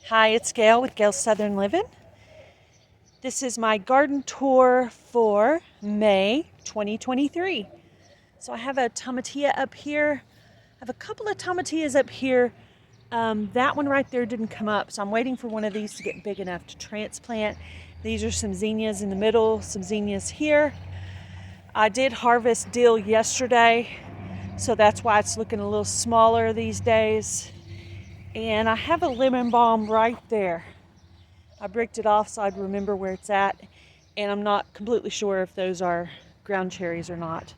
Hi, it's Gail with Gail's Southern Living. This is my garden tour for May 2023. So I have a tomatillo up here. I have a couple of tomatillas up here. That one right there didn't come up, so I'm waiting for one of these to get big enough to transplant. These are some zinnias in the middle, some zinnias here. I did harvest dill yesterday, so that's why it's looking a little smaller these days. And I have a lemon balm right there. I bricked it off so I'd remember where it's at, and I'm not completely sure if those are ground cherries or not.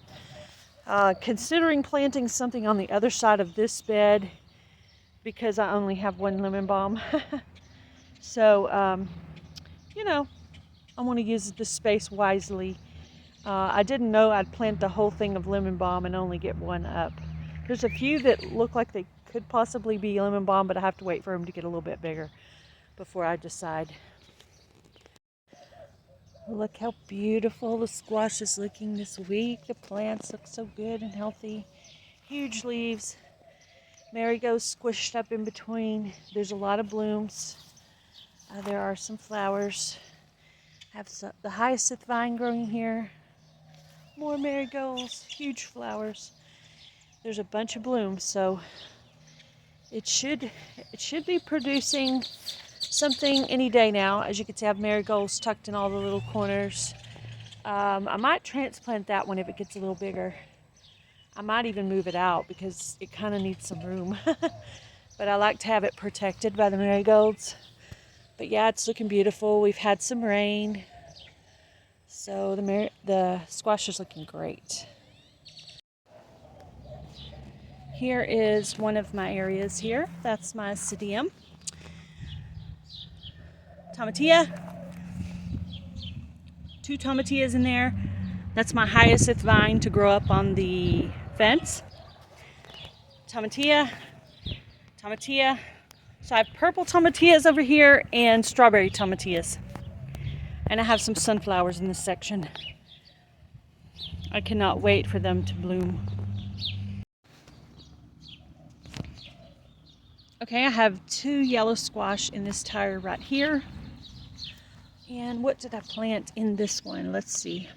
Considering planting something on the other side of this bed because I only have one lemon balm. So, I want to use the space wisely. I didn't know I'd plant the whole thing of lemon balm and only get one up. There's a few that look like they could possibly be lemon balm, but I have to wait for them to get a little bit bigger before I decide. Look how beautiful the squash is looking this week. The plants look so good and healthy. Huge leaves. Marigolds squished up in between. There's a lot of blooms. There are some flowers. I have the hyacinth vine growing here. More marigolds, huge flowers. There's a bunch of blooms, so it should be producing something any day now. As you can see, I have marigolds tucked in all the little corners. I might transplant that one if it gets a little bigger. I might even move it out because it kind of needs some room. But I like to have it protected by the marigolds. But yeah, it's looking beautiful. We've had some rain, so the squash is looking great. Here is one of my areas here. That's my psidium. Tomatillo. 2 tomatillas in there. That's my hyacinth vine to grow up on the fence. Tomatillo. Tomatillo. So I have purple tomatillas over here and strawberry tomatillas. And I have some sunflowers in this section. I cannot wait for them to bloom. Okay, I have 2 yellow squash in this tire right here. And what did I plant in this one? Let's see.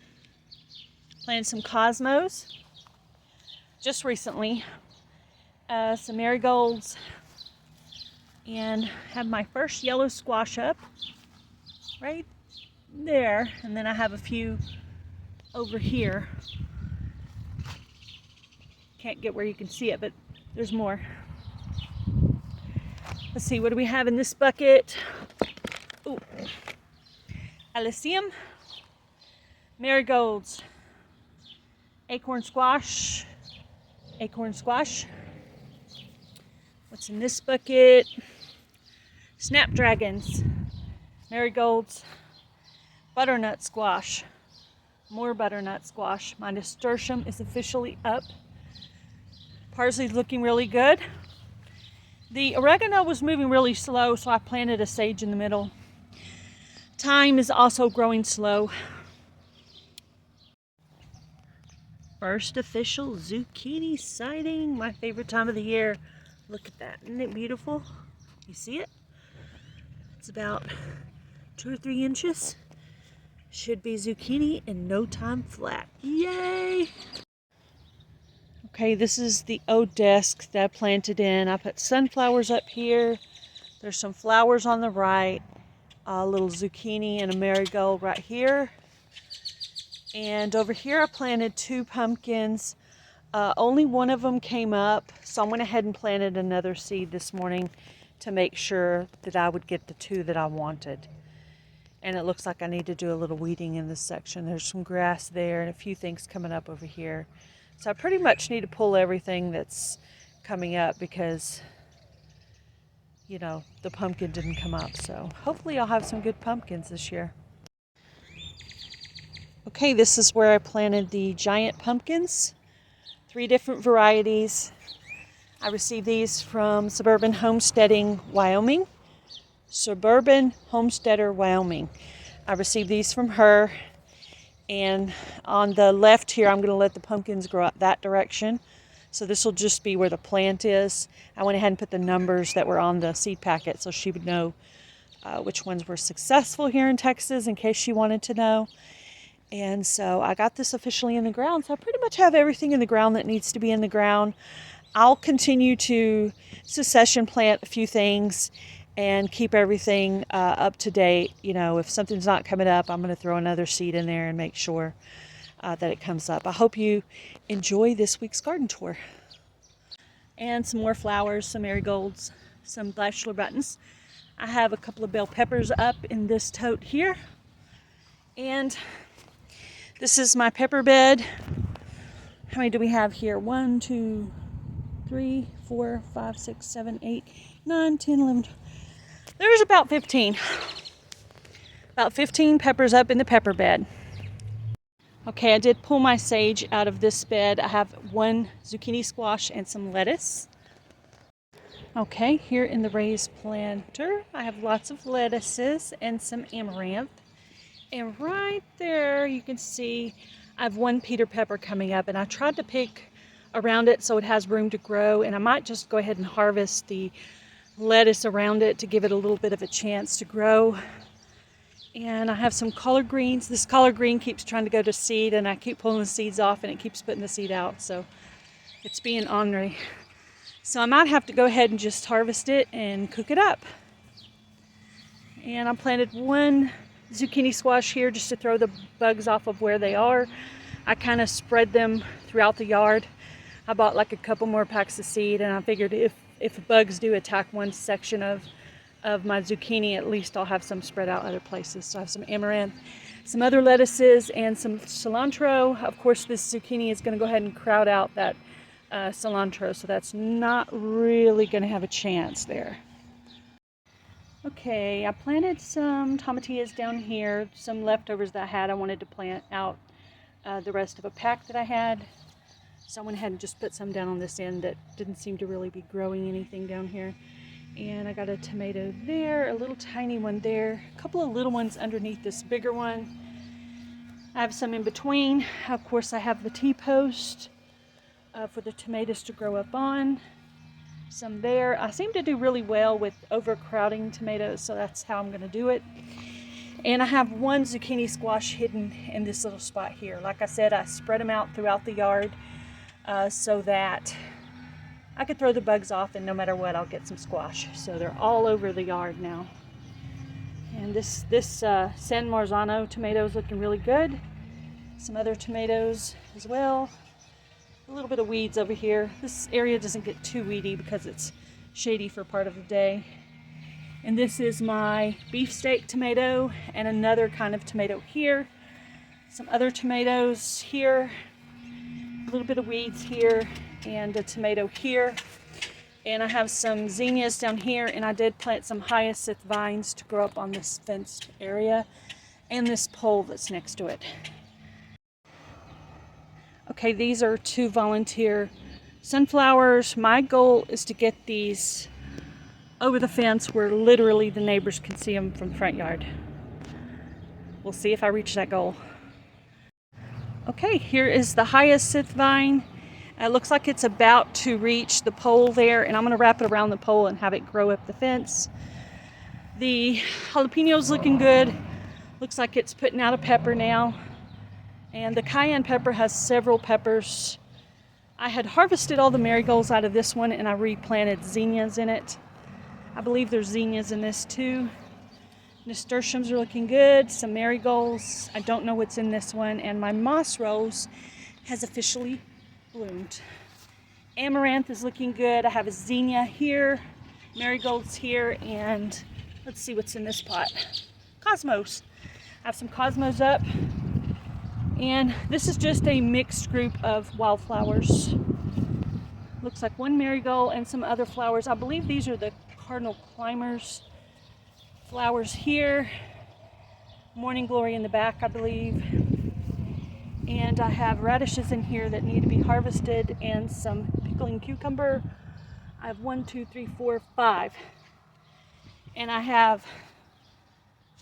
Planted some cosmos just recently. Some marigolds. And have my first yellow squash up right there. And then I have a few over here. Can't get where you can see it, but there's more. Let's see, what do we have in this bucket? Ooh. Alyssum, marigolds, acorn squash. What's in this bucket? Snapdragons, marigolds, butternut squash, more butternut squash. My nasturtium is officially up. Parsley's looking really good. The oregano was moving really slow, so I planted a sage in the middle. Thyme is also growing slow. First official zucchini sighting, my favorite time of the year. Look at that, isn't it beautiful? You see it? It's about 2 or 3 inches. Should be zucchini in no time flat. Yay! Okay, this is the old desk that I planted in. I put sunflowers up here. There's some flowers on the right. A little zucchini and a marigold right here. And over here I planted 2 pumpkins. Only one of them came up, so I went ahead and planted another seed this morning to make sure that I would get the 2 that I wanted. And it looks like I need to do a little weeding in this section. There's some grass there and a few things coming up over here. So I pretty much need to pull everything that's coming up because, the pumpkin didn't come up. So hopefully I'll have some good pumpkins this year. Okay, this is where I planted the giant pumpkins. 3 different varieties. I received these from Suburban Homesteading, Wyoming. Suburban Homesteader, Wyoming. I received these from her. And on the left here, I'm going to let the pumpkins grow up that direction. So this will just be where the plant is. I went ahead and put the numbers that were on the seed packet so she would know which ones were successful here in Texas in case she wanted to know. And so I got this officially in the ground. So I pretty much have everything in the ground that needs to be in the ground. I'll continue to succession plant a few things and keep everything up to date. You know, if something's not coming up, I'm going to throw another seed in there and make sure that it comes up. I hope you enjoy this week's garden tour. And some more flowers, some marigolds, some bachelor buttons. I have a couple of bell peppers up in this tote here. And this is my pepper bed. How many do we have here? 1, 2, 3, 4, 5, 6, 7, 8, 9, 10, 11. There's about 15. About 15 peppers up in the pepper bed. Okay, I did pull my sage out of this bed. I have 1 zucchini squash and some lettuce. Okay, here in the raised planter, I have lots of lettuces and some amaranth. And right there, you can see I have 1 Peter pepper coming up, and I tried to pick around it so it has room to grow, and I might just go ahead and harvest the lettuce around it to give it a little bit of a chance to grow. And I have some collard greens. This collard green keeps trying to go to seed, and I keep pulling the seeds off, and it keeps putting the seed out, so it's being ornery. So I might have to go ahead and just harvest it and cook it up. And I planted 1 zucchini squash here just to throw the bugs off of where they are. I kind of spread them throughout the yard. I bought like a couple more packs of seed, and I figured if bugs do attack one section of my zucchini, at least I'll have some spread out other places. So I have some amaranth, some other lettuces, and some cilantro. Of course, this zucchini is going to go ahead and crowd out that cilantro, so that's not really going to have a chance there. Okay, I planted some tomatillas down here, some leftovers that I had. I wanted to plant out the rest of a pack that I had. So I went ahead and just put some down on this end that didn't seem to really be growing anything down here. And I got a tomato there, a little tiny one there, a couple of little ones underneath this bigger one. I have some in between. Of course, I have the T-post for the tomatoes to grow up on. Some there. I seem to do really well with overcrowding tomatoes, so that's how I'm going to do it. And I have 1 zucchini squash hidden in this little spot here. Like I said, I spread them out throughout the yard so that I could throw the bugs off, and no matter what, I'll get some squash. So they're all over the yard now. And this San Marzano tomato is looking really good. Some other tomatoes as well. A little bit of weeds over here. This area doesn't get too weedy because it's shady for part of the day. And this is my beefsteak tomato and another kind of tomato here. Some other tomatoes here. A little bit of weeds here and a tomato here. And I have some zinnias down here, and I did plant some hyacinth vines to grow up on this fenced area and this pole that's next to it. Okay, these are 2 volunteer sunflowers. My goal is to get these over the fence where literally the neighbors can see them from the front yard. We'll see if I reach that goal. Okay, here is the hyacinth vine. It looks like it's about to reach the pole there, and I'm going to wrap it around the pole and have it grow up the fence. The jalapeno's looking good. Looks like it's putting out a pepper now. And the cayenne pepper has several peppers. I had harvested all the marigolds out of this one, and I replanted zinnias in it. I believe there's zinnias in this too. Nasturtiums are looking good. Some marigolds. I don't know what's in this one. And my moss rose has officially bloomed. Amaranth is looking good. I have a zinnia here, marigolds here, and let's see what's in this pot. Cosmos. I have some cosmos up. And this is just a mixed group of wildflowers. Looks like 1 marigold and some other flowers. I believe these are the cardinal climbers. Flowers here. Morning glory in the back, I believe. And I have radishes in here that need to be harvested and some pickling cucumber. I have 1, 2, 3, 4, 5. And I have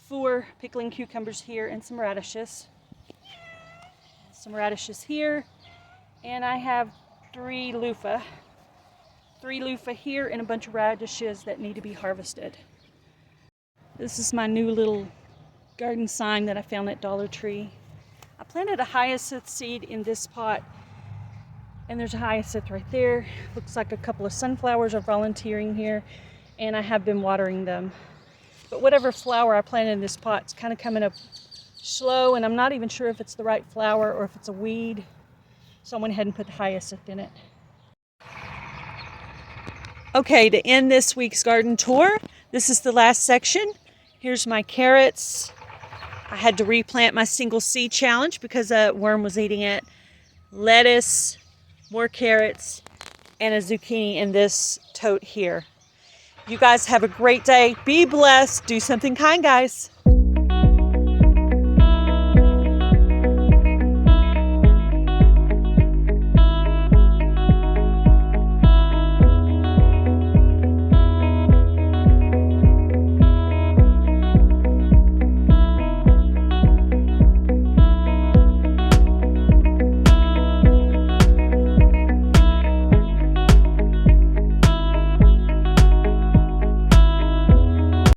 4 pickling cucumbers here and some radishes. Some radishes here, and I have three loofah. 3 loofah here and a bunch of radishes that need to be harvested. This is my new little garden sign that I found at Dollar Tree. I planted a hyacinth seed in this pot, and there's a hyacinth right there. Looks like a couple of sunflowers are volunteering here, and I have been watering them. But whatever flower I planted in this pot, it's kind of coming up slow, and I'm not even sure if it's the right flower or if it's a weed. So I went ahead and put the hyacinth in it. Okay, to end this week's garden tour, this is the last section. Here's my carrots. I had to replant my single seed challenge because a worm was eating it. Lettuce, more carrots, and a zucchini in this tote here. You guys have a great day. Be blessed. Do something kind, guys.